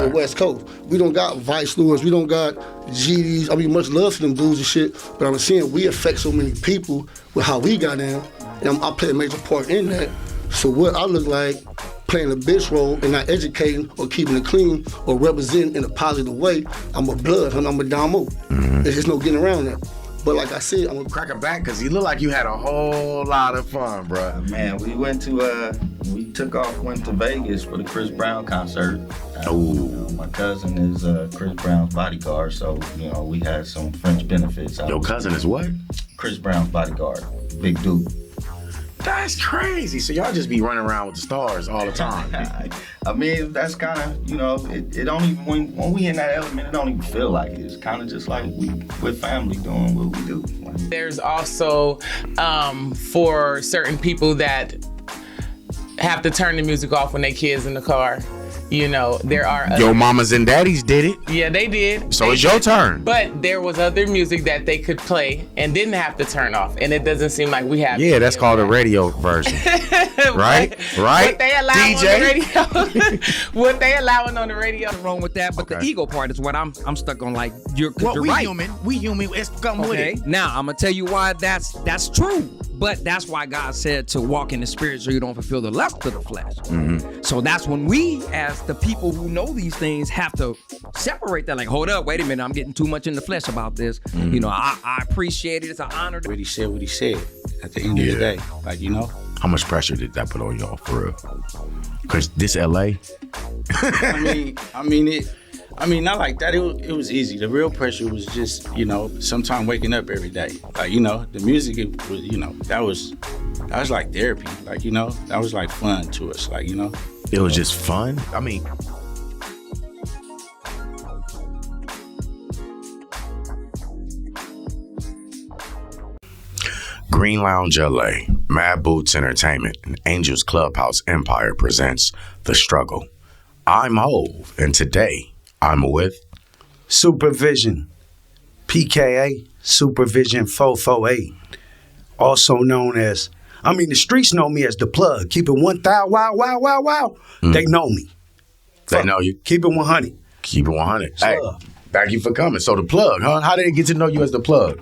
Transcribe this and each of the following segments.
The West Coast. We don't got Vice Lords. We don't got GDs. I mean, much love for them dudes and shit, but I'm saying we affect so many people with how we got in, and I play a major part in that. So what I look like, playing a bitch role and not educating or keeping it clean or representing in a positive way, I'm a blood, I'm a Damo. There's just no getting around that. But like I said, I'm gonna crack it back because you look like you had a whole lot of fun, bro. Man, we went to went to Vegas for the Chris Brown concert. My cousin is Chris Brown's bodyguard, so we had some French benefits. Your cousin is what? Chris Brown's bodyguard, big dude. That's crazy. So y'all just be running around with the stars all the time. I mean, that's kind of, it don't even, when we in that element, it don't even feel like it. It's kind of just like we're family doing what we do. There's also, for certain people that have to turn the music off when their kids in the car. There are your mamas and daddies did it. Yeah, they did. So it's your turn. But there was other music that they could play and didn't have to turn off. And it doesn't seem like we have. Yeah, that's called a radio version. Right? What they allow DJ? on the radio. What they allowing on the radio. Nothing wrong with that, but the ego part is what I'm stuck on. Like you're we right. We human. It's come with it. Now I'm gonna tell you why that's true. But that's why God said to walk in the spirit so you don't fulfill the lust of the flesh. So that's when we, as the people who know these things, have to separate that. Like, hold up, wait a minute, I'm getting too much in the flesh about this. I appreciate it. It's an honor. He said what he said at the end of the day. Like, How much pressure did that put on y'all, for real? Because this LA? I mean, not like that. It was easy. The real pressure was just, sometime waking up every day. Like, the music, it was, that was like therapy. Like, that was like fun to us. Like, It was just fun? I mean... Green Lounge LA, Mad Boots Entertainment, and Angels Clubhouse Empire presents The Struggle. I'm Hove, and today I'm with Supervision, PKA, Supervision 448, also known as, the streets know me as The Plug. Keep it 1,000, wow. They know me. They know you. Keep it 100. Keep it 100. Hey, thank you for coming. So The Plug, huh? How did they get to know you as The Plug?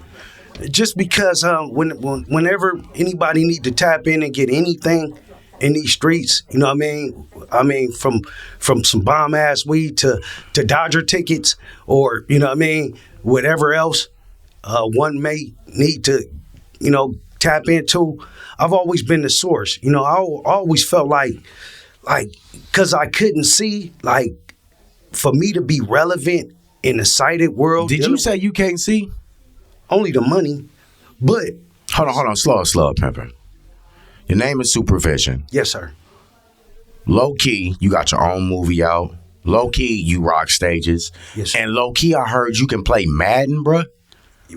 Just because whenever anybody need to tap in and get anything in these streets, from some bomb ass weed to Dodger tickets or whatever else one may need to tap into. I've always been the source. I always felt like because I couldn't see, like, for me to be relevant in the sighted world. Did you say you can't see? Only the money, but... Hold on, slow, pimpin'. Your name is Supervision. Yes, sir. Low-key, you got your own movie out. Low-key, you rock stages. Yes, sir. And low-key, I heard you can play Madden, bruh.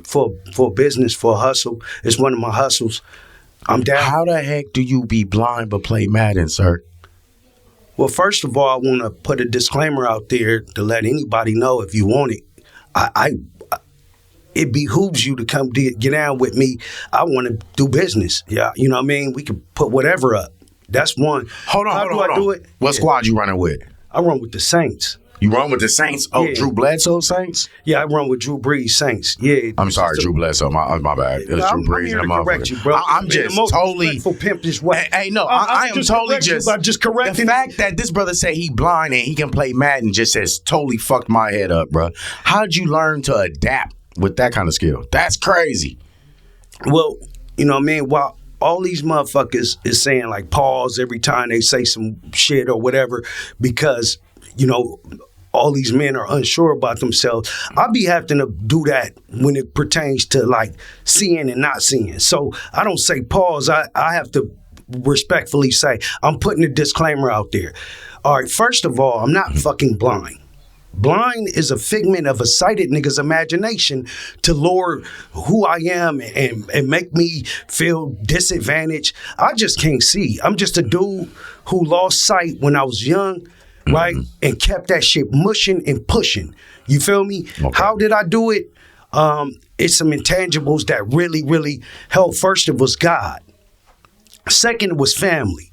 For business, for a hustle. It's one of my hustles. I'm down. How the heck do you be blind but play Madden, sir? Well, first of all, I want to put a disclaimer out there to let anybody know if you want it. It behooves you to come get down with me. I want to do business. Yeah, you know what I mean? We can put whatever up. That's one. Hold on. Do it? What squad you running with? I run with the Saints. You run with the Saints? Oh, yeah. Drew Bledsoe Saints? Yeah, I run with Drew Brees Saints. Yeah. I'm sorry, Drew Bledsoe. My bad. It was Drew Brees and I'm correct you, bro. I'm just totally... pimp this way. Hey, no, I am totally just correcting. The fact that this brother say he blind and he can play Madden just has totally fucked my head up, bro. How'd you learn to adapt with that kind of skill? That's crazy. Well, while all these motherfuckers is saying like pause every time they say some shit or whatever because, all these men are unsure about themselves. I'll be having to do that when it pertains to like seeing and not seeing. So I don't say pause. I have to respectfully say I'm putting a disclaimer out there. All right, first of all, I'm not fucking blind. Blind is a figment of a sighted nigga's imagination to lure who I am and make me feel disadvantaged. I just can't see. I'm just a dude who lost sight when I was young, right? And kept that shit mushing and pushing. You feel me? Okay. How did I do it? It's some intangibles that really, really helped. First, it was God. Second, it was family.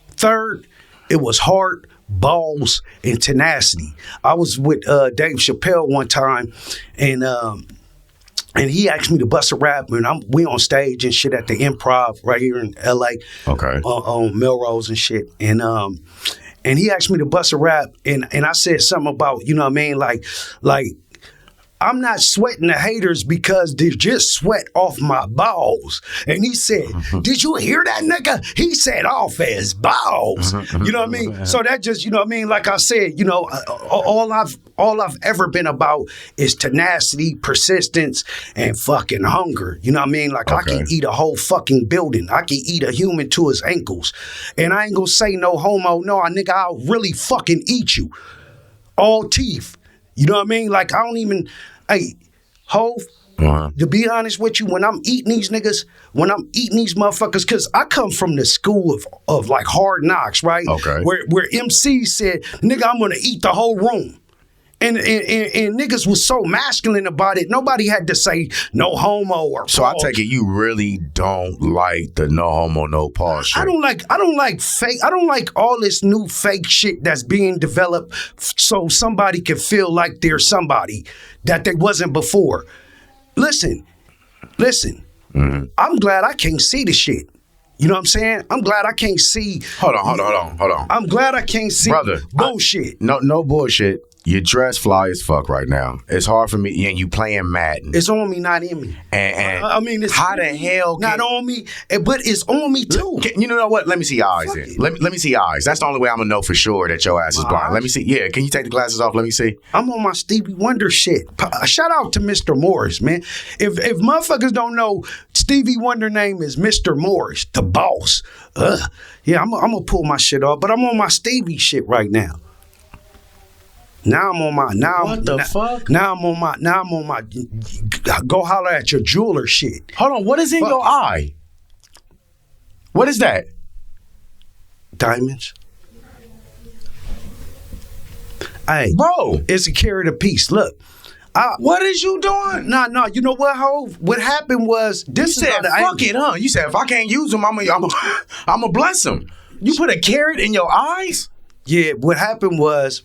Third, it was heart, balls and tenacity. I was with Dave Chappelle one time, and he asked me to bust a rap, and we on stage and shit at the Improv right here in L.A. Okay. On Melrose and shit, and he asked me to bust a rap, and I said something about, you know what I mean, like I'm not sweating the haters because they just sweat off my balls. And he said, did you hear that, nigga? He said off his balls. You know what I mean? So that just, you know what I mean? Like I said, you know, all I've ever been about is tenacity, persistence, and fucking hunger. You know what I mean? Like I can eat a whole fucking building. I can eat a human to his ankles. And I ain't gonna say no homo. No, nigga, I'll really fucking eat you. All teeth. You know what I mean? Like I don't even... Hey, Hov, to be honest with you, when I'm eating these niggas, when I'm eating these motherfuckers, because I come from the school of like Hard Knocks, right? Okay. Where MC said, nigga, I'm gonna eat the whole room. And niggas was so masculine about it. Nobody had to say no homo or pause. So I take it you really don't like the no homo, no pause shit. I don't like fake. I don't like all this new fake shit that's being developed so somebody can feel like they're somebody that they wasn't before. Listen. Mm-hmm. I'm glad I can't see the shit. You know what I'm saying? I'm glad I can't see. Hold on. I'm glad I can't see bullshit. No bullshit. You dress fly as fuck right now. It's hard for me, and you playing Madden. It's on me, not in me. And I mean, it's how the hell? Not on me, but it's on me too. You know what? Let me see your eyes. Then. Let me see your eyes. That's the only way I'm gonna know for sure that your ass is blind. Let me see. Yeah, can you take the glasses off? Let me see. I'm on my Stevie Wonder shit. Shout out to Mr. Morris, man. If motherfuckers don't know, Stevie Wonder name is Mr. Morris, the boss. Yeah, I'm gonna pull my shit off, but I'm on my Stevie shit right now. Now I'm on my go holler at your jeweler shit. Hold on, what is in your eye? What is that? Diamonds. Hey, bro, it's a carrot apiece. Look, what is you doing? No. You know what, Hov? What happened was this. You said fuck it, huh? You said if I can't use them, I'm gonna bless them. You put a carrot in your eyes? Yeah, what happened was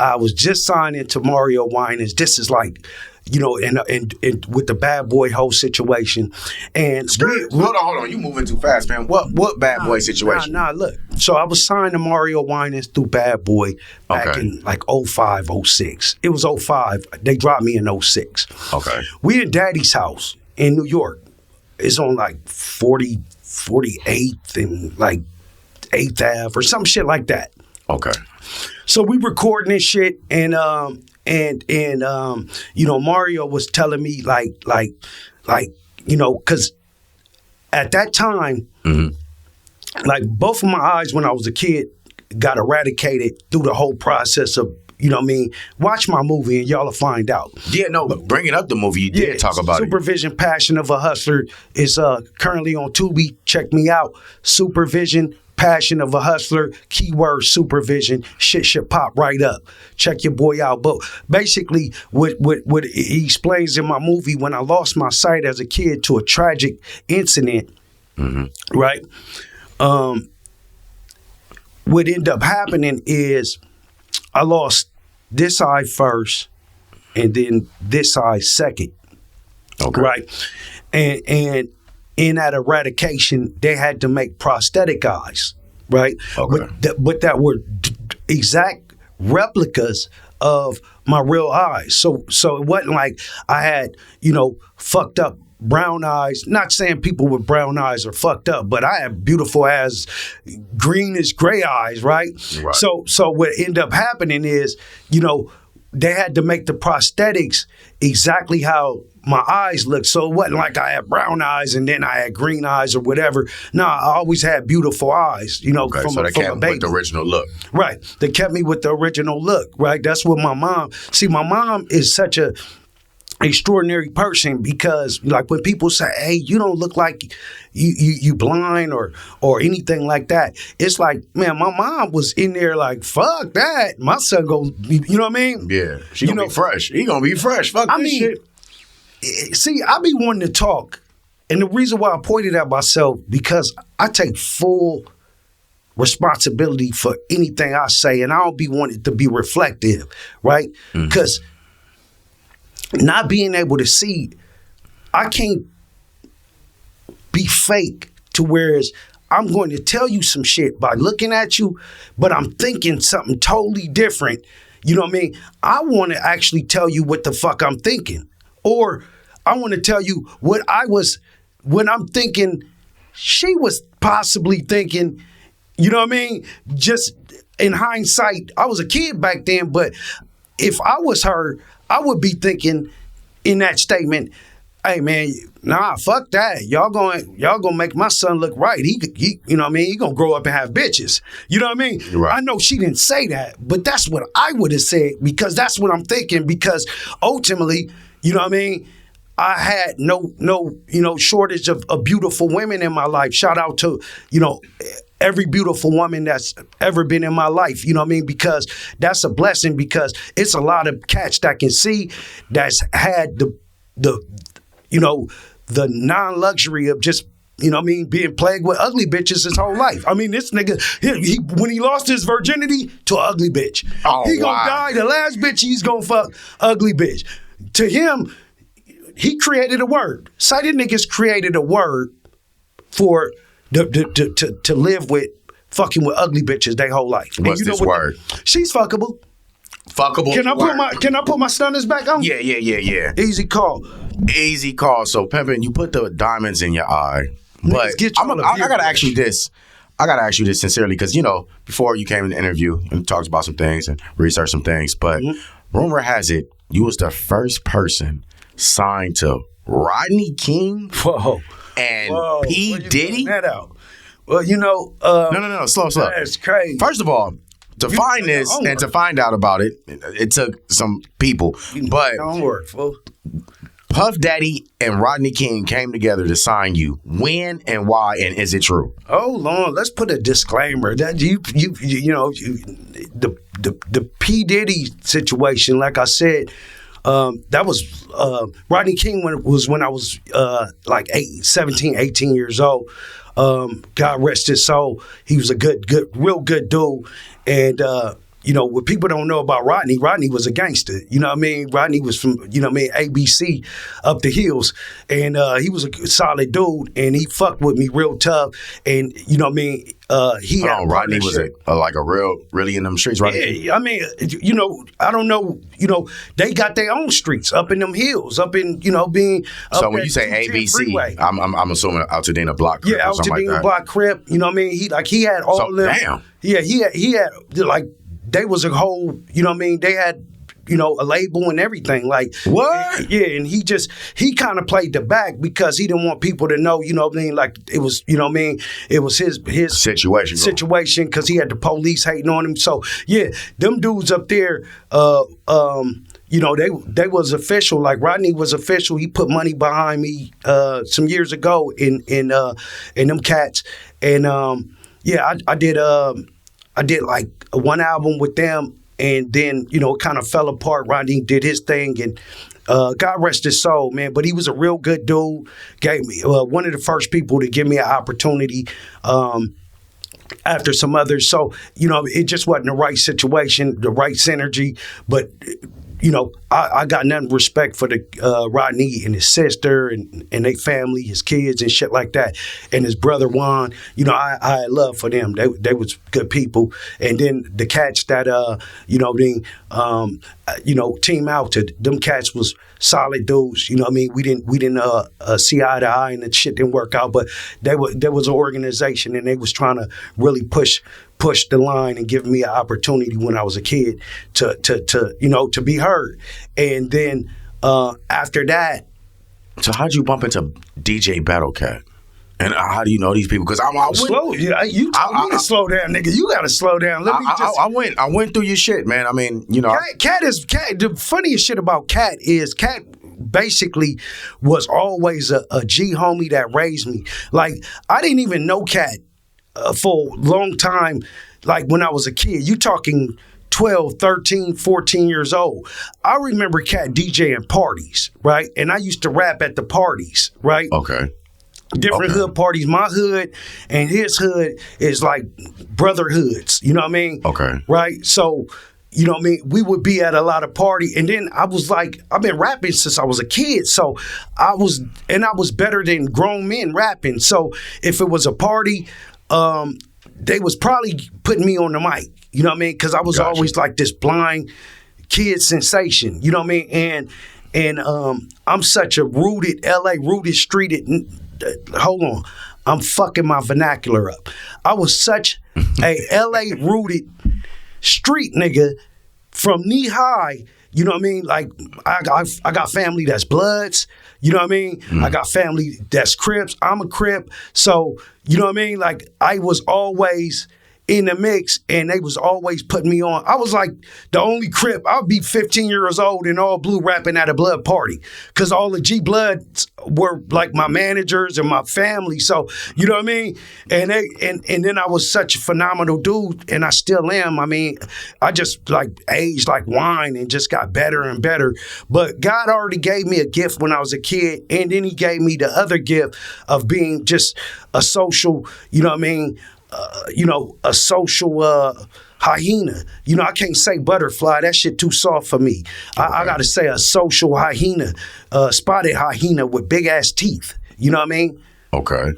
I was just signing to Mario Winans. This is like, you know, and with the Bad Boy whole situation. And hold on, you moving too fast, man. What Bad Boy situation? Nah, look. So I was signed to Mario Winans through Bad Boy back in like 05, 06. It was 05. They dropped me in 06. Okay. We in Daddy's house in New York. It's on like 48th and like 8th Ave or some shit like that. Okay. So we recording this shit, and you know, Mario was telling me like you know, because at that time, like both of my eyes when I was a kid got eradicated through the whole process of, you know what I mean? Watch my movie and y'all will find out. Yeah, no, bringing up the movie, you did talk about Supervision, Passion of a Hustler is currently on Tubi. Check me out. Supervision, Passion of a Hustler, keyword supervision, shit should pop right up. Check your boy out. But basically, what he explains in my movie, when I lost my sight as a kid to a tragic incident, right? What ended up happening is I lost this eye first, and then this eye second. Okay. Right? And in that eradication, they had to make prosthetic eyes, right? Okay. But that were exact replicas of my real eyes. So it wasn't like I had, you know, fucked up brown eyes. Not saying people with brown eyes are fucked up, but I have beautiful ass greenish gray eyes, right? So what ended up happening is, you know, they had to make the prosthetics exactly how my eyes looked. So it wasn't like I had brown eyes and then I had green eyes or whatever. No, I always had beautiful eyes, you know, from a baby. With the original look. Right. They kept me with the original look, right? That's what my mom is such a extraordinary person, because like when people say, hey, you don't look like you blind or anything like that, it's like, man, my mom was in there like, fuck that, my son go, you know what I mean? Yeah, she gonna be fresh. He gonna be fresh. Fuck this shit. See, I be wanting to talk, and the reason why I pointed at myself, because I take full responsibility for anything I say, and I don't be wanting to be reflective, right? Because not being able to see, I can't be fake to whereas I'm going to tell you some shit by looking at you, but I'm thinking something totally different. You know what I mean? I want to actually tell you what the fuck I'm thinking. Or I want to tell you what I'm thinking she was possibly thinking, you know what I mean? Just in hindsight, I was a kid back then, but if I was her, I would be thinking in that statement, hey man, nah, fuck that. Y'all gonna make my son look right. He you know what I mean? He gonna grow up and have bitches. You know what I mean? Right. I know she didn't say that, but that's what I would have said because that's what I'm thinking because ultimately, you know what I mean? I had no shortage of beautiful women in my life. Shout out to, every beautiful woman that's ever been in my life, you know what I mean? Because that's a blessing because it's a lot of cats that can see that's had the non-luxury of just, you know what I mean, being plagued with ugly bitches his whole life. I mean, this nigga, he when he lost his virginity to an ugly bitch. He gonna die, the last bitch he's gonna fuck, ugly bitch. To him, he created a word. Sighted niggas created a word for to live with fucking with ugly bitches their whole life. What's this word? She's fuckable. Fuckable. Can I put my stunners back on? Yeah. Easy call. Easy call. So, Pimpin', you put the diamonds in your eye. But I gotta ask you this. I gotta ask you this sincerely because, before you came in the interview and talked about some things and researched some things, but rumor has it you was the first person signed to Rodney King and P. Diddy. That out. Well, No. Slow. That's crazy. First of all, to find this and to find out about it, it took some people. But don't work, fool. Puff Daddy and Rodney King came together to sign you. When and why, and is it true? Hold on, let's put a disclaimer that the P. Diddy situation, like I said, that was Rodney King when I was like 17, 18 years old. God rest his soul. He was a real good dude. And what people don't know about Rodney was a gangster. You know what I mean? Rodney was from, ABC up the hills. And he was a solid dude. And he fucked with me real tough. And, you know what I mean? Rodney was really in them streets, right? Yeah, I mean, I don't know, they got their own streets up in them hills, up in, being up. So when you say ABC, I'm assuming Altadena Block Crip or something like that. Block Crip, you know what I mean? He had all of them. Damn. Yeah, he had like, they was a whole, you know what I mean? They had, a label and everything. Like, what? Yeah, and he kind of played the back because he didn't want people to know, you know what I mean? Like, it was, you know what I mean? It was his situation because he had the police hating on him. So, yeah, them dudes up there, they was official. Like, Rodney was official. He put money behind me some years ago in them cats. And, I did like one album with them, and then it kind of fell apart. Rodney did his thing, and God rest his soul, man. But he was a real good dude. Gave me one of the first people to give me an opportunity after some others. So it just wasn't the right situation, the right synergy. But I got nothing respect for the Rodney and his sister and their family, his kids and shit like that, and his brother Juan. I had love for them. They was good people. And then the cats that Team Alta, them cats was solid dudes. You know what I mean? We didn't see eye to eye and the shit didn't work out. But there was an organization and they was trying to really push the line and give me an opportunity when I was a kid to be heard. And then after that. So how'd you bump into DJ Battle Cat? And how do you know these people? Because slow. You told me to slow down, nigga. You got to slow down. I went through your shit, man. I mean, Cat. The funniest shit about Cat is Cat basically was always a G homie that raised me. Like, I didn't even know Cat for a long time, like when I was a kid. You talking 12, 13, 14 years old. I remember Cat DJing parties, right? And I used to rap at the parties, right? Okay. different hood parties. My hood and his hood is like brotherhoods. You know what I mean? Okay. Right? So, you know what I mean? We would be at a lot of party. And then I was like, I've been rapping since I was a kid. So I was better than grown men rapping. So if it was a party, they was probably putting me on the mic. You know what I mean? Because I was always like this blind kid sensation. You know what I mean? And I'm such a rooted, LA rooted, streeted. Hold on. I'm fucking my vernacular up. I was such a LA rooted street nigga from knee high. You know what I mean? Like I got family that's Bloods. You know what I mean? I got family that's Crips. I'm a Crip. So, you know what I mean? Like I was always in the mix, and they was always putting me on. I was like the only Crip. I'll be 15 years old and all blue rapping at a Blood party, because all the G Bloods were like my managers and my family. So, you know what I mean? And then I was such a phenomenal dude, and I still am. I mean, I just like aged like wine and just got better and better. But God already gave me a gift when I was a kid, and then he gave me the other gift of being just a social, you know what I mean? A social hyena. You know, I can't say butterfly. That shit too soft for me. I got to say a social hyena, spotted hyena with big ass teeth. You know what I mean? Okay.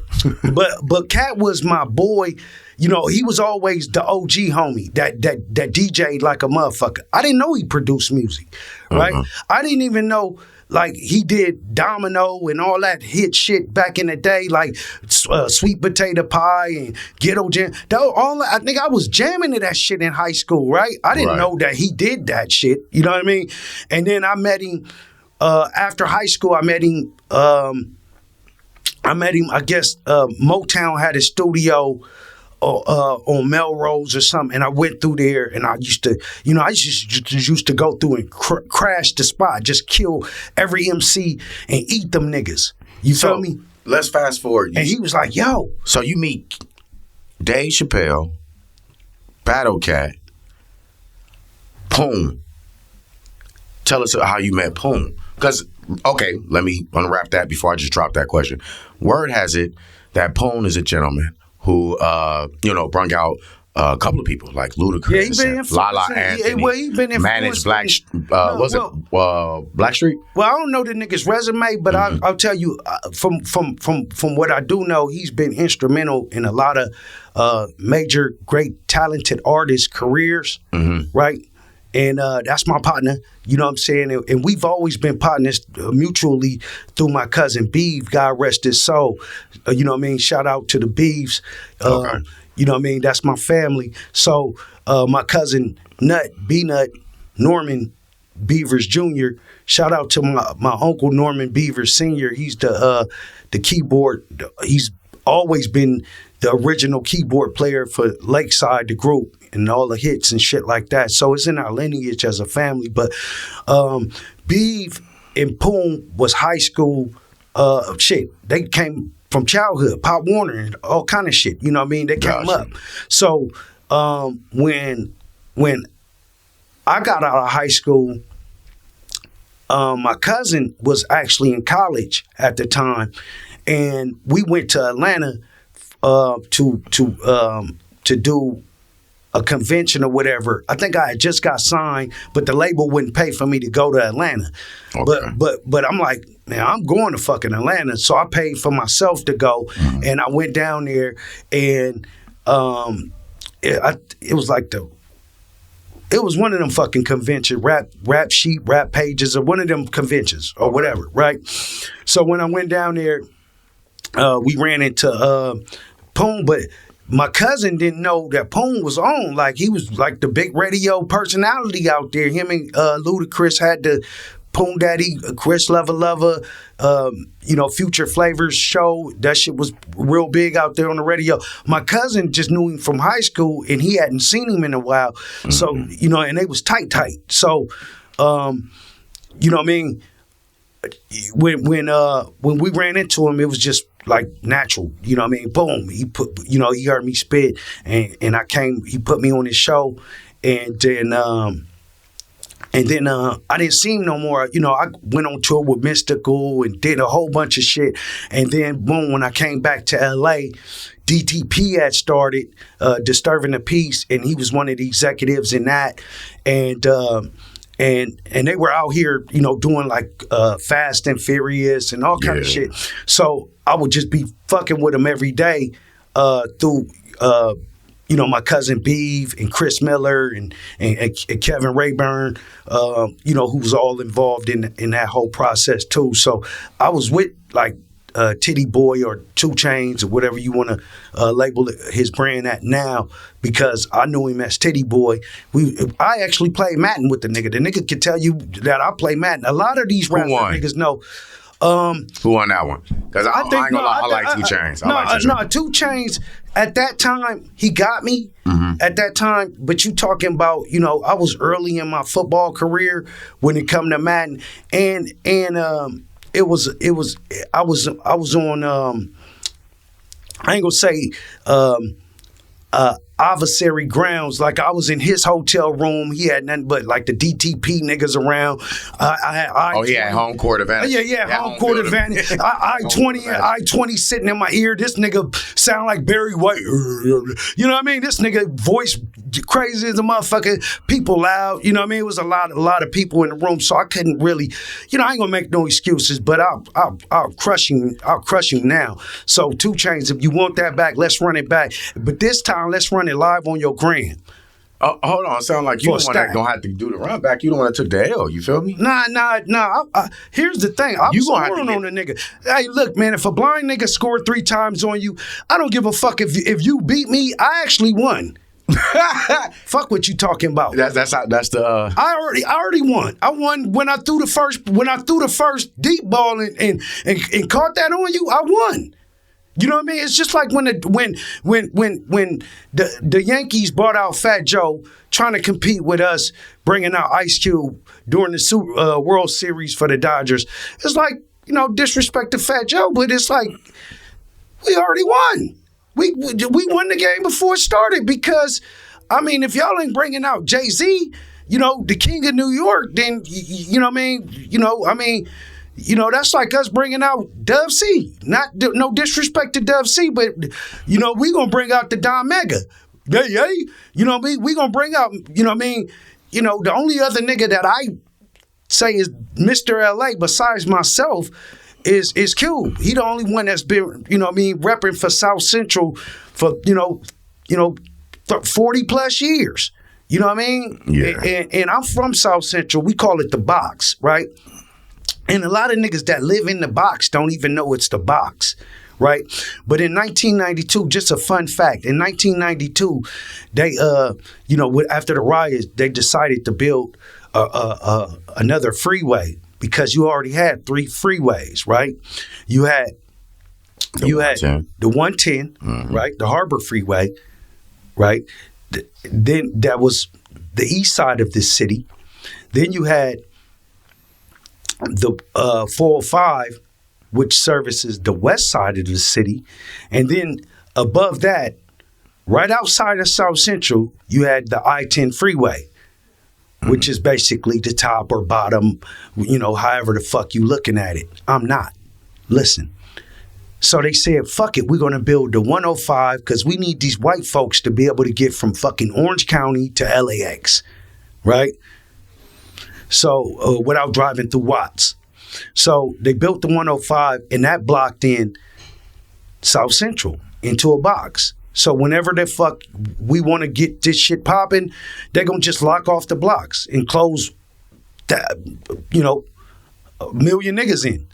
but Cat was my boy. You know, he was always the OG homie that DJ'd like a motherfucker. I didn't know he produced music, right? I didn't even know. Like, he did Domino and all that hit shit back in the day, like Sweet Potato Pie and Ghetto Jam. I think I was jamming to that shit in high school, right? I didn't know that he did that shit. You know what I mean? And then I met him after high school. I met him. I guess Motown had a studio on Melrose or something, and I went through there, and I used to, you know, I used to go through and crash the spot, just kill every MC and eat them niggas. You feel me? Let's fast forward. And he was like, yo. So you meet Dave Chappelle, Battle Cat, Poon. Tell us how you met Poon. Because, okay, let me unwrap that before I just drop that question. Word has it that Poon is a gentleman who, brung out a couple of people like Ludacris, and Lala Anthony, he been managed Black Street? Well, I don't know the nigga's resume, but I'll tell you from what I do know, he's been instrumental in a lot of major, great, talented artists' careers, right? And that's my partner, you know what I'm saying? And we've always been partners mutually through my cousin Beeve, God rest his soul. You know what I mean? Shout out to the Beeves. Okay. You know what I mean? That's my family. So my cousin B-Nut, Norman Beavers Jr., shout out to my uncle Norman Beavers Sr. He's the keyboard. He's always been the original keyboard player for Lakeside, the group, and all the hits and shit like that. So it's in our lineage as a family. But Beeve and Poon was high school shit. They came from childhood, Pop Warner and all kind of shit. You know what I mean? They came up. So when I got out of high school, my cousin was actually in college at the time, and we went to Atlanta to do a convention or whatever. I think I had just got signed, but the label wouldn't pay for me to go to Atlanta. Okay. But I'm like, man, I'm going to fucking Atlanta. So I paid for myself to go, and I went down there, and it was like it was one of them fucking convention, rap sheet, rap pages, or one of them conventions or whatever, right? So when I went down there, we ran into Poon, but my cousin didn't know that Poon was on. Like, he was like the big radio personality out there. Him and Ludacris had the Poon Daddy, Chris Lover, Future Flavors show. That shit was real big out there on the radio. My cousin just knew him from high school, and he hadn't seen him in a while. So, and they was tight. So, you know what I mean? When we ran into him, it was just like natural, you know what I mean? Boom, he heard me spit, and I came. He put me on his show, and then And then I didn't see him no more. You know, I went on tour with Mystical and did a whole bunch of shit. And then, boom, when I came back to L.A., DTP had started Disturbing the Peace, and he was one of the executives in that. And they were out here, you know, doing like Fast and Furious and all kind of shit. So I would just be fucking with them every day through you know, my cousin Beeve and Chris Miller and Kevin Rayburn, you know, who was all involved in that whole process too. So I was with like Titty Boy or 2 Chainz or whatever you want to label his brand at now, because I knew him as Titty Boy. I actually played Madden with the nigga. The nigga can tell you that I play Madden. A lot of these rap niggas know. Who won that one? Because I ain't gonna lie, I like 2 Chainz. No, 2 Chainz, at that time, he got me at that time. But you talking about, you know, I was early in my football career when it come to Madden. And I was on, I ain't gonna say adversary grounds. Like I was in his hotel room. He had nothing but like the DTP niggas around. He had home court advantage. Yeah, home court advantage. I-20 sitting in my ear. This nigga sound like Barry White. You know what I mean? This nigga voice crazy as a motherfucker. People loud. You know what I mean? It was a lot of people in the room, so I couldn't really. You know, I ain't gonna make no excuses, but I'll crush him. I'll crush him now. So 2 Chainz, if you want that back, let's run it back. But this time, let's run it live on your gram. Hold on, sound like you the one that gonna have to do the run back. You the one that took the L. You feel me? Nah. Here's the thing. I'm scoring on the nigga. Hey, look, man. If a blind nigga scored 3 times on you, I don't give a fuck if you beat me. I actually won. Fuck what you talking about. That's the. I already won. I won when I threw the first deep ball and caught that on you. I won. You know what I mean? It's just like when the Yankees brought out Fat Joe trying to compete with us, bringing out Ice Cube during the World Series for the Dodgers. It's like, you know, disrespect to Fat Joe, but it's like we already won. We won the game before it started because, I mean, if y'all ain't bringing out Jay-Z, you know, the king of New York, then you know what I mean? You know, that's like us bringing out Dub C. No disrespect to Dub C, but, you know, we going to bring out the Don Mega. Yeah. You know what I mean? We going to bring out, you know what I mean? You know, the only other nigga that I say is Mr. L.A. besides myself is Cube. He the only one that's been, you know what I mean, repping for South Central for, you know, 40 plus years. You know what I mean? Yeah. And I'm from South Central. We call it the box, right? And a lot of niggas that live in the box don't even know it's the box, right? But in 1992, just a fun fact, in 1992, they, you know, after the riots, they decided to build another freeway because you already had 3 freeways, right? You had the 110, right? The Harbor Freeway, right? Then that was the east side of this city. Then you had the 405, which services the west side of the city. And then above that, right outside of South Central, you had the I-10 freeway, which is basically the top or bottom, you know, however the fuck you looking at it. I'm not. Listen. So they said, fuck it, we're going to build the 105 because we need these white folks to be able to get from fucking Orange County to LAX, right? So without driving through Watts. So they built the 105 and that blocked in South Central into a box. So whenever the fuck we want to get this shit popping, they're going to just lock off the blocks and close that, you know, 1 million niggas in.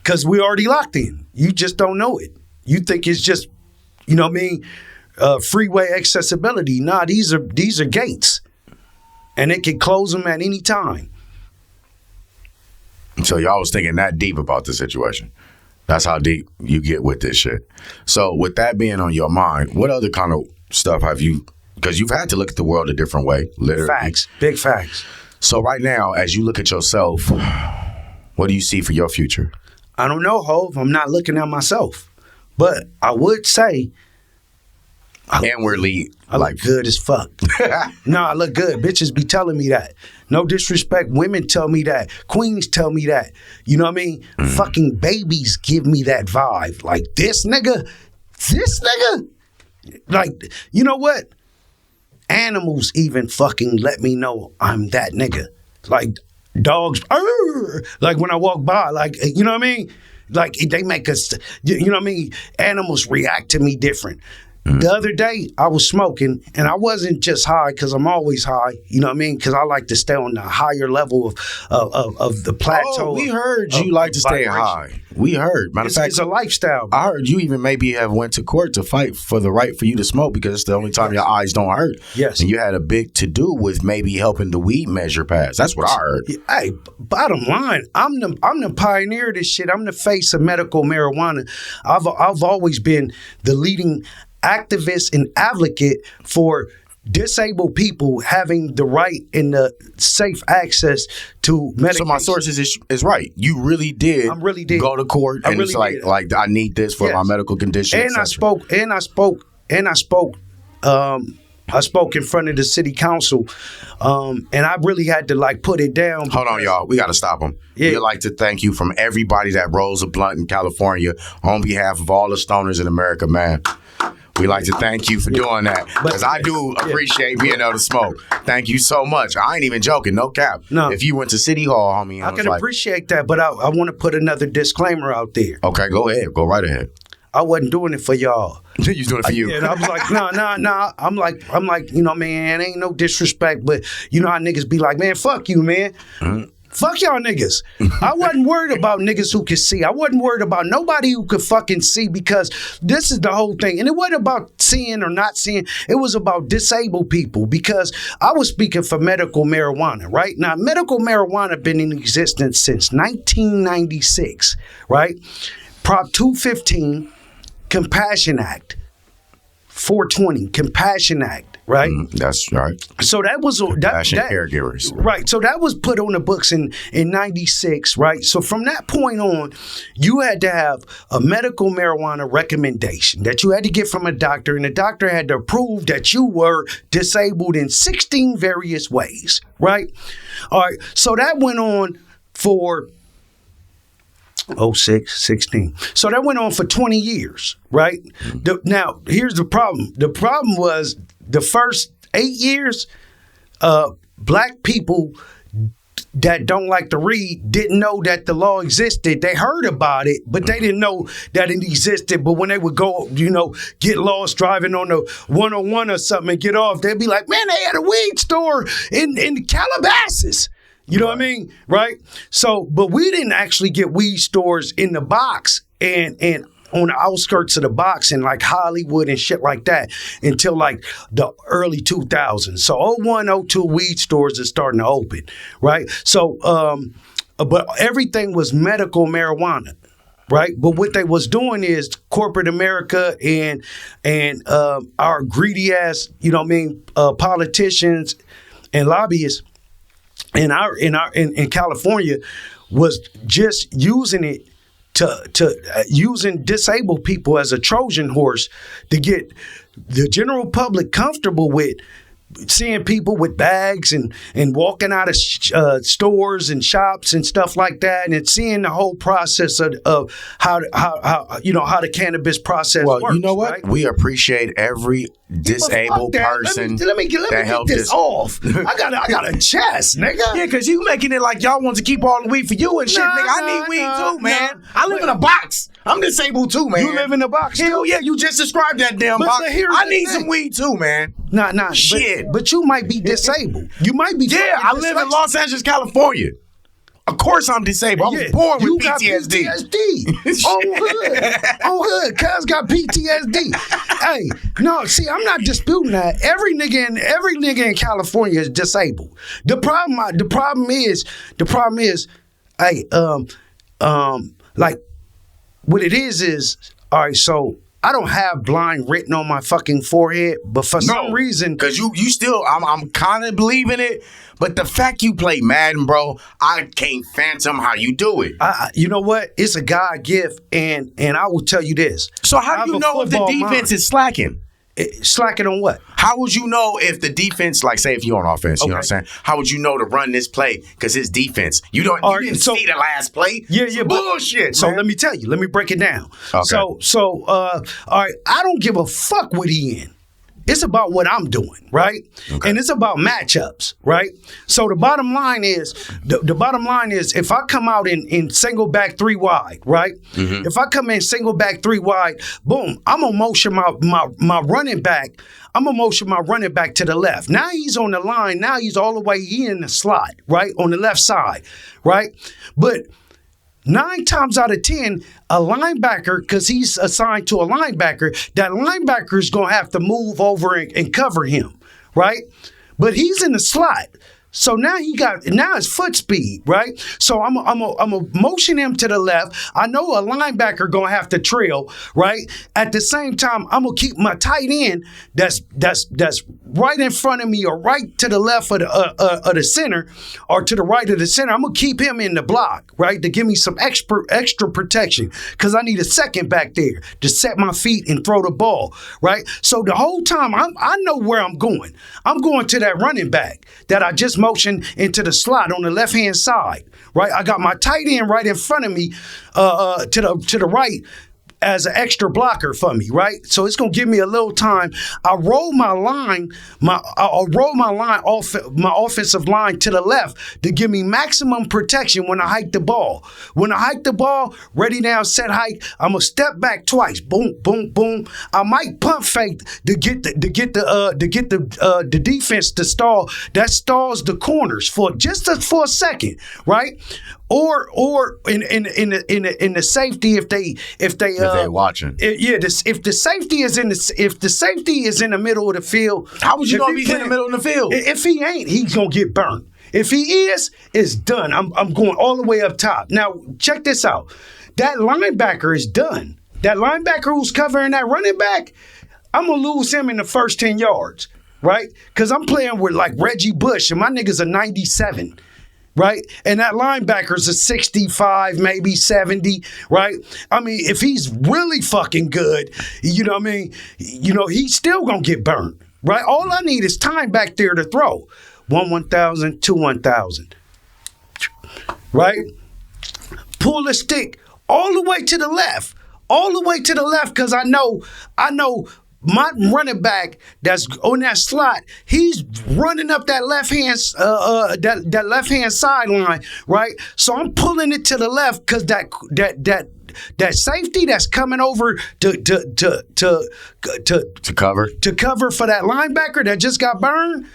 Because we already locked in. You just don't know it. You think it's just, you know what I mean, freeway accessibility. Nah, these are gates. And they can close them at any time. So y'all was thinking that deep about the situation. That's how deep you get with this shit. So with that being on your mind, what other kind of stuff have you, because you've had to look at the world a different way, literally. Facts, big facts. So right now, as you look at yourself, what do you see for your future? I don't know, Hov. I'm not looking at myself. But I would say And we're elite. I look good as fuck. No, I look good. Bitches be telling me that. No disrespect. Women tell me that. Queens tell me that. You know what I mean? Fucking babies give me that vibe. Like, this nigga. Like, you know what? Animals even fucking let me know I'm that nigga. Like, dogs, like when I walk by, like, you know what I mean? Like, they make us, you know what I mean? Animals react to me different. The other day, I was smoking, and I wasn't just high because I'm always high. You know what I mean? Because I like to stay on the higher level of the plateau. Oh, we heard you like to stay high. We heard. Matter of fact, it's a lifestyle. Bro. I heard you even maybe have went to court to fight for the right for you to smoke because it's the only time your eyes don't hurt. Yes. And you had a big to-do with maybe helping the weed measure pass. That's what I heard. Hey, bottom line, I'm the pioneer of this shit. I'm the face of medical marijuana. I've always been the leading activist and advocate for disabled people having the right and the safe access to medication. So my sources is right. You really did. I really did. Go to court and really it's like I need this for my medical condition. And I spoke in front of the city council, and I really had to like put it down. Hold on, y'all. We got to stop them. Yeah. We'd like to thank you from everybody that rolls a blunt in California on behalf of all the stoners in America, man. We like to thank you for doing that because I do appreciate being able to smoke. Thank you so much. I ain't even joking, no cap. No. If you went to City Hall, homie, I can appreciate that, but I want to put another disclaimer out there. Okay, go ahead. Go right ahead. I wasn't doing it for y'all. You was doing it for you. And I was like, nah. I'm like, you know, man, ain't no disrespect, but you know how niggas be like, man, fuck you, man. Mm-hmm. Fuck y'all niggas. I wasn't worried about niggas who could see. I wasn't worried about nobody who could fucking see because this is the whole thing. And it wasn't about seeing or not seeing. It was about disabled people because I was speaking for medical marijuana, right? Now, medical marijuana been in existence since 1996, right? Prop 215, Compassion Act, 420, Compassion Act. Right, that's right. So that was Compassion caregivers. Right, so that was put on the books in 96. Right, so from that point on, you had to have a medical marijuana recommendation that you had to get from a doctor, and the doctor had to prove that you were disabled in 16 various ways. Right, all right. So that went on for 16. So that went on for 20 years. Right. Now here's the problem. The problem was. The first 8 years, black people that don't like to read didn't know that the law existed. They heard about it, but they didn't know that it existed. But when they would go, you know, get lost driving on the 101 or something and get off, they'd be like, man, they had a weed store in Calabasas. You know what I mean? Right? So, but we didn't actually get weed stores in the box and on the outskirts of the box in like Hollywood and shit like that until like the early 2000s. So 01, 02 weed stores are starting to open, right? So, but everything was medical marijuana, right? But what they was doing is corporate America and our greedy ass, you know what I mean, politicians and lobbyists in California was just using it to using disabled people as a Trojan horse to get the general public comfortable with seeing people with bags and walking out of stores and shops and stuff like that, and seeing the whole process of how you know how the cannabis process works. Well, you know what? Right? We appreciate every disabled person let me get this off. I got a chest, nigga. Yeah, because you making it like y'all want to keep all the weed for you and shit, nigga. I need weed too, man. I live in a box. I'm disabled too, man. You live in a box? Hell yeah, you just described that damn box. I need some weed too, man. Nah. Shit. But you might be disabled. You might be. Yeah, I live in Los Angeles, California. Of course I'm disabled. I was born with PTSD. On hood. Cuz got PTSD. Hey, no, see, I'm not disputing that. Every nigga in California is disabled. The problem is, hey, like what it is all right, so I don't have blind written on my fucking forehead, but for some reason, because you still, I'm kind of believing it. But the fact you play Madden, bro, I can't phantom how you do it. You know what? It's a God gift, and I will tell you this. So how do you know if the defense is slacking? Slacking on what? How would you know if the defense, like say if you're on offense, you know what I'm saying? How would you know to run this play? Because his defense, you didn't see the last play. Yeah, bullshit. So man. let me tell you. Let me break it down. Okay. All right. I don't give a fuck what he in. It's about what I'm doing, right? Okay. And it's about matchups, right? So the bottom line is, if I come out in single back 3 wide, right? Mm-hmm. If I come in single back 3 wide, boom, I'm gonna motion my running back. I'm gonna motion my running back to the left. Now he's on the line. Now he's all the way in the slot, right? On the left side, right? But 9 times out of 10, a linebacker, because he's assigned to a linebacker, that linebacker is going to have to move over and cover him, right? But he's in the slot. So now it's foot speed, right? So I'm a motion him to the left. I know a linebacker gonna have to trail, right? At the same time, I'm gonna keep my tight end that's right in front of me or right to the left of the center or to the right of the center. I'm gonna keep him in the block, right, to give me some extra protection because I need a second back there to set my feet and throw the ball, right? So the whole time I know where I'm going. I'm going to that running back that I just motion into the slot on the left-hand side, right? I got my tight end right in front of me to the right as an extra blocker for me, right? So it's gonna give me a little time. I roll my line, my offensive line to the left to give me maximum protection when I hike the ball. When I hike the ball, ready now, set hike. I'm gonna step back twice. Boom, boom, boom. I might pump fake to get the defense to stall. That stalls the corners for a second, right? Or in the safety if they watching. If the safety is in the middle of the field, how would you know if he's in the middle of the field? If he ain't, he's gonna get burnt. If he is, it's done. I'm going all the way up top. Now check this out. That linebacker is done. That linebacker who's covering that running back, I'm gonna lose him in the first 10 yards, right? Because I'm playing with like Reggie Bush and my niggas are 97. Right? And that linebacker's a 65, maybe 70, right? I mean, if he's really fucking good, you know what I mean? You know, he's still going to get burned, right? All I need is time back there to throw. 1,000, 2,000, right? Pull the stick all the way to the left, because I know my running back that's on that slot, he's running up that left hand sideline, right? So I'm pulling it to the left because that safety that's coming over to cover for that linebacker that just got burned.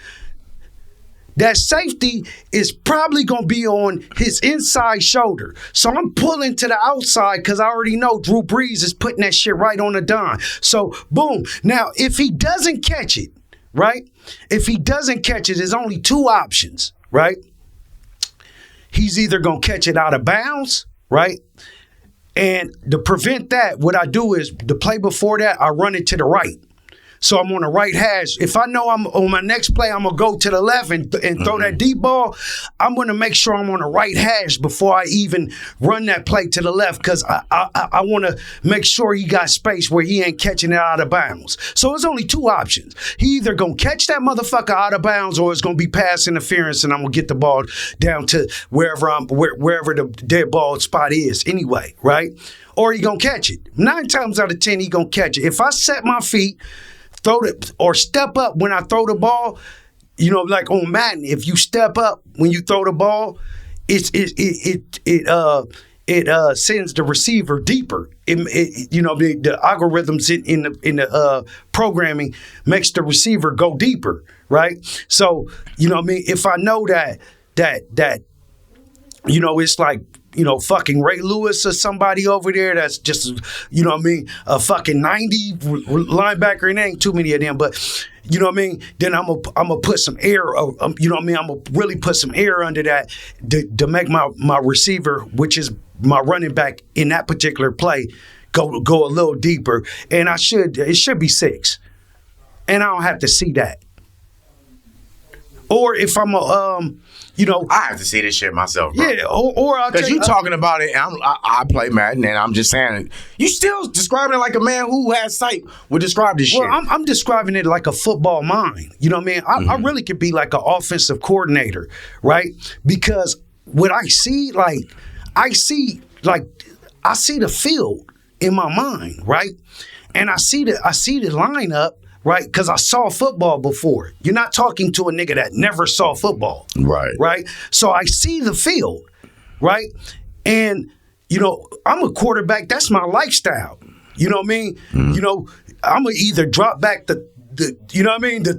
That safety is probably going to be on his inside shoulder. So I'm pulling to the outside because I already know Drew Brees is putting that shit right on the dime. So, boom. Now, if he doesn't catch it, right? If he doesn't catch it, there's only 2 options, right? He's either going to catch it out of bounds, right? And to prevent that, what I do is the play before that, I run it to the right. So I'm on the right hash. If I know I'm on my next play, I'm going to go to the left and throw that deep ball. I'm going to make sure I'm on the right hash before I even run that play to the left because I want to make sure he got space where he ain't catching it out of bounds. So there's only 2 options. He either going to catch that motherfucker out of bounds or it's going to be pass interference and I'm going to get the ball down to wherever the dead ball spot is anyway, right? Or he going to catch it. 9 times out of 10, he going to catch it. If I set my feet, throw it or step up when I throw the ball, you know, like on Madden, if you step up when you throw the ball, it sends the receiver deeper. You know, the algorithms in the programming makes the receiver go deeper, right? So, you know what I mean? If I know that you know, it's like, you know, fucking Ray Lewis or somebody over there that's just, you know what I mean, a fucking 90 linebacker, and there ain't too many of them, but you know what I mean? Then I'm gonna put some air, you know what I mean? I'm gonna really put some air under that to make my receiver, which is my running back in that particular play, go a little deeper. And it should be 6. And I don't have to see that. Or if I'm I have to see this shit myself, bro. Yeah, or I'll because you talking about it, and I play Madden, and I'm just saying, you still describing it like a man who has sight would describe this shit. Well, I'm describing it like a football mind. You know what I mean? I really could be like an offensive coordinator, right? Because what I see the field in my mind, right? And I see the lineup. Right, because I saw football before. You're not talking to a nigga that never saw football. Right. Right? So I see the field, right? And, I'm a quarterback. That's my lifestyle. You know what I mean? Mm-hmm. I'm going to either drop back the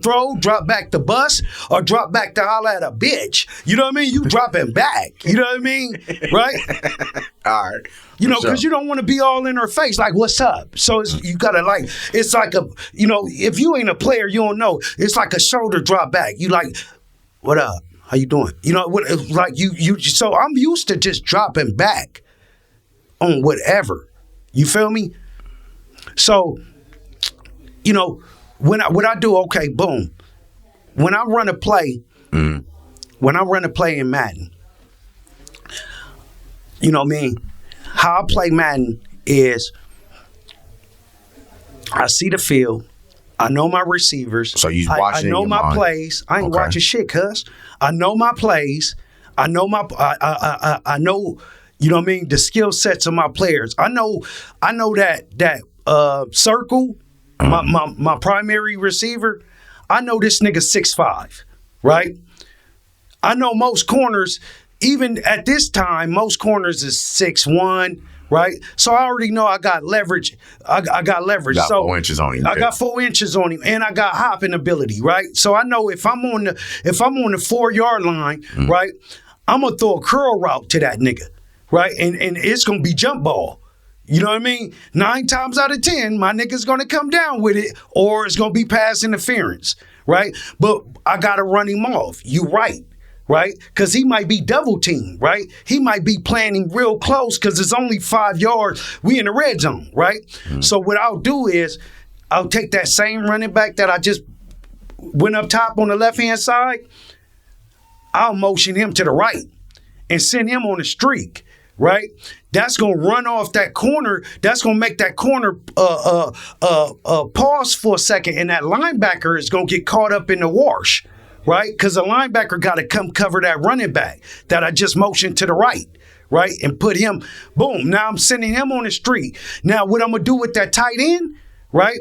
throw, drop back the bus, or drop back to holler at a bitch. You know what I mean? You dropping back. You know what I mean? Right? All right. Because you don't want to be all in her face, like, what's up? So you got to it's like if you ain't a player, you don't know. It's like a shoulder drop back. You like, what up? How you doing? So I'm used to just dropping back on whatever. You feel me? So, what I do, okay, boom. When I run a play in Madden, you know what I mean? How I play Madden is I see the field. I know my receivers. So you watching? I know my plays. I ain't watching shit, cuz. I know my plays. I know I know, you know what I mean, the skill sets of my players. I know that circle, my primary receiver. I know this nigga 6'5", right? I know most corners. Even at this time, most corners is 6'1", right? So I already know I got leverage. I got leverage. Got 4 inches on him. I got 4 inches on him, and I got hopping ability, right? So I know if I'm on the 4-yard line, right, I'm gonna throw a curl route to that nigga, right? And it's gonna be jump ball. You know what I mean? 9 times out of 10, my nigga's gonna come down with it, or it's gonna be pass interference, right? But I gotta run him off. You right. Right? Because he might be double teamed, right? He might be playing him real close because it's only 5 yards. We in the red zone, right? Mm-hmm. So what I'll do is I'll take that same running back that I just went up top on the left-hand side. I'll motion him to the right and send him on a streak, right? That's going to run off that corner. That's going to make that corner pause for a second, and that linebacker is going to get caught up in the wash. Right? Because the linebacker got to come cover that running back that I just motioned to the right, right? And put him, boom. Now I'm sending him on the street. Now what I'm going to do with that tight end, right?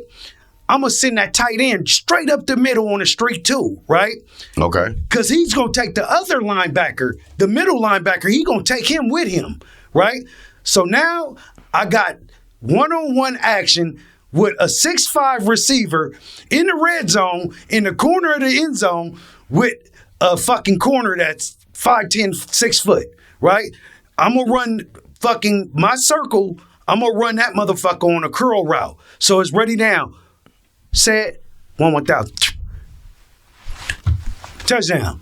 I'm going to send that tight end straight up the middle on the street too, right? Okay. Because he's going to take the other linebacker, the middle linebacker, he's going to take him with him, right? So now I got one-on-one action with a 6'5" receiver in the red zone, in the corner of the end zone, with a fucking corner that's 5'10", 6 foot, right? I'm going to run fucking my circle. I'm going to run that motherfucker on a curl route. So it's ready now. Set, 1,000. Touchdown,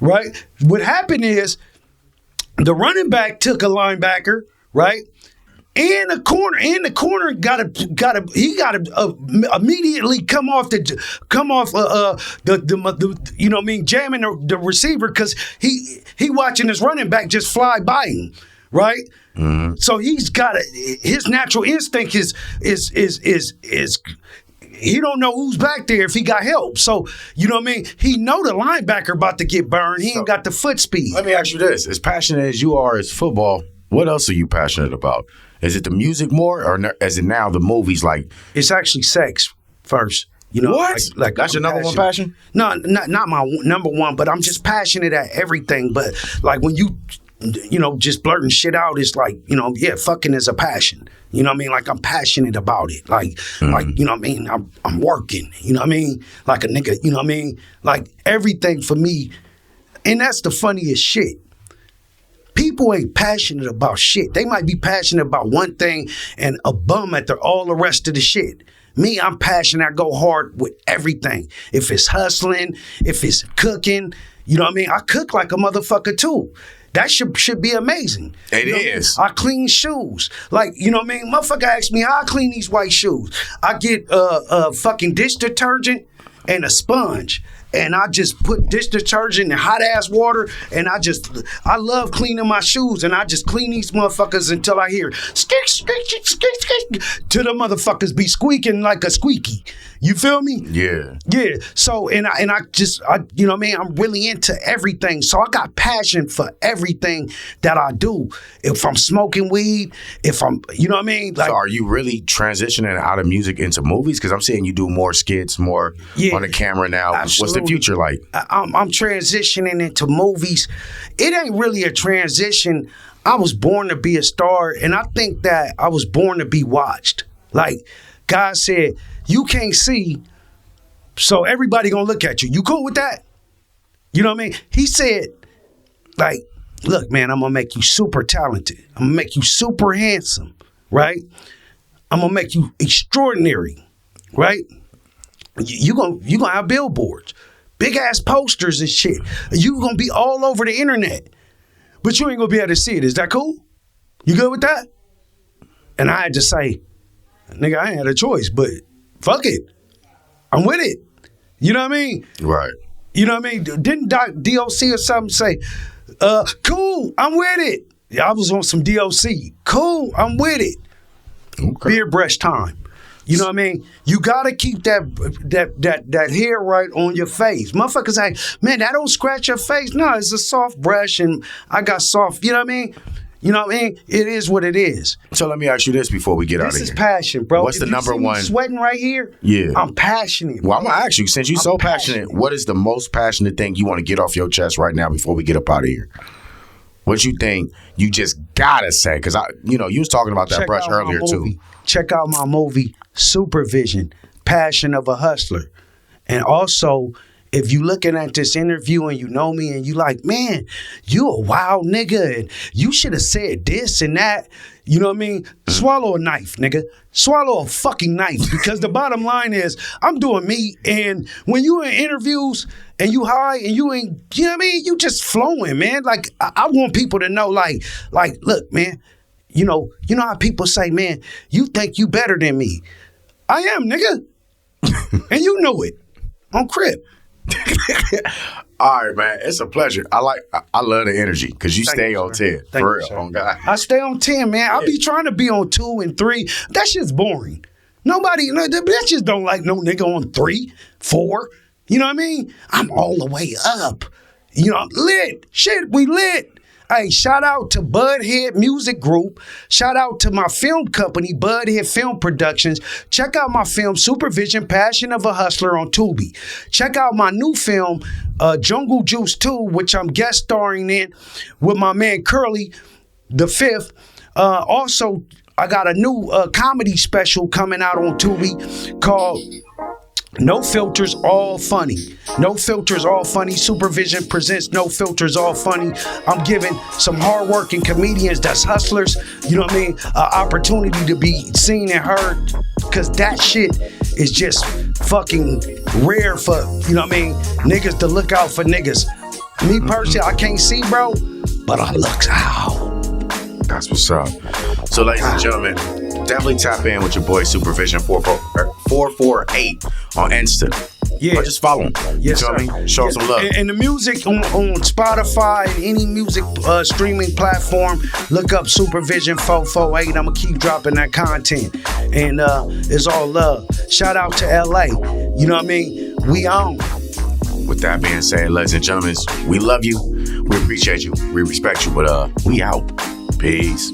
right? What happened is the running back took a linebacker, right? And the corner got to immediately come off the you know what I mean, jamming the receiver because he watching his running back just fly by him, right? Mm-hmm. So he's got his natural instinct is he don't know who's back there if he got help. So you know what I mean. He know the linebacker about to get burned. He ain't got the foot speed. Let me ask you this: as passionate as you are as football, what else are you passionate about? Is it the music more, or is it now the movies? Like it's actually sex first. You know, what? Like that's your number one passion? No, not my number one, but I'm just passionate at everything. But like when you just blurting shit out, it's like, yeah, fucking is a passion. You know what I mean? Like I'm passionate about it. Like, you know what I mean? I'm working. You know what I mean? Like a nigga. You know what I mean? Like everything for me, and that's the funniest shit. People ain't passionate about shit. They might be passionate about one thing and a bum at all the rest of the shit. Me, I'm passionate. I go hard with everything. If it's hustling, if it's cooking, you know what I mean? I cook like a motherfucker too. That should be amazing. It is. I clean shoes. Like, you know what I mean? Motherfucker asked me how I clean these white shoes. I get fucking dish detergent and a sponge. and I just put dish detergent and hot ass water, and I love cleaning my shoes, and I just clean these motherfuckers until I hear skik, skik, skik, skik, till the motherfuckers be squeaking like a squeaky. You feel me? Yeah. Yeah. So, and I you know what I mean? I'm really into everything. So I got passion for everything that I do. If I'm smoking weed, if I'm, you know what I mean? Like, so are you really transitioning out of music into movies? Because I'm seeing you do more skits, more on the camera now. Absolutely. What's the future like? I'm transitioning into movies. It ain't really a transition. I was born to be a star, and I think that I was born to be watched. Like, God said, you can't see, so everybody gonna look at you. You cool with that? You know what I mean? He said, like, look, man, I'm gonna make you super talented. I'm gonna make you super handsome, right? I'm gonna make you extraordinary, right? You gonna have billboards, big ass posters and shit. You gonna be all over the internet, but you ain't gonna be able to see it. Is that cool? You good with that? And I had to say, nigga, I ain't had a choice, but fuck it. I'm with it. You know what I mean? Right. You know what I mean? Didn't DOC or something say, cool, I'm with it. Yeah, I was on some DOC. Cool, I'm with it. Okay. Beard brush time. You know what I mean? You gotta keep that hair right on your face. Motherfuckers like, man, that don't scratch your face. No, it's a soft brush and I got soft, you know what I mean? You know what I mean? It is what it is. So let me ask you this before we get out of here. This is passion, bro. What's the number one? Sweating right here? Yeah. I'm passionate. Well, I'm going to ask you, since you're so passionate, what is the most passionate thing you want to get off your chest right now before we get up out of here? What you think you just got to say? Because, you was talking about that brush earlier, too. Check out my movie, Supervision, Passion of a Hustler. And also, if you looking at this interview and you know me and you like, man, you a wild nigga and you should have said this and that, you know what I mean? Swallow a knife, nigga. Swallow a fucking knife, because the bottom line is I'm doing me, and when you in interviews and you high and you ain't, you know what I mean? You just flowing, man. Like, I want people to know, like, look, man, you know how people say, man, you think you better than me. I am, nigga. And you know it. On Crip. All right, man. It's a pleasure. I love the energy because you stay on 10. For real, on God. I stay on 10, man. I be trying to be on 2 and 3. That shit's boring. Nobody, the bitches don't like no nigga on 3, 4. You know what I mean? I'm all the way up. You know, lit. Shit, we lit. Hey, shout out to Budhead Music Group. Shout out to my film company, Budhead Film Productions. Check out my film, Supervision, Passion of a Hustler, on Tubi. Check out my new film, Jungle Juice 2, which I'm guest starring in with my man Curly, the 5th. Also, I got a new comedy special coming out on Tubi called No Filters, All Funny. No Filters, All Funny. Supervision presents No Filters, All Funny. I'm giving some hardworking comedians that's hustlers, you know what I mean, opportunity to be seen and heard, because that shit is just fucking rare for, you know what I mean, niggas to look out for niggas. Me personally, I can't see, bro, but I look out. That's what's up. So, ladies and gentlemen, definitely tap in with your boy Supervision 448 on Insta. Yeah. Or just follow him. Yes, you know what I mean? Show him some love. And the music on Spotify and any music streaming platform, look up Supervision 448. I'm going to keep dropping that content. And it's all love. Shout out to LA. You know what I mean? We on. With that being said, ladies and gentlemen, we love you. We appreciate you. We respect you. But we out. Peace.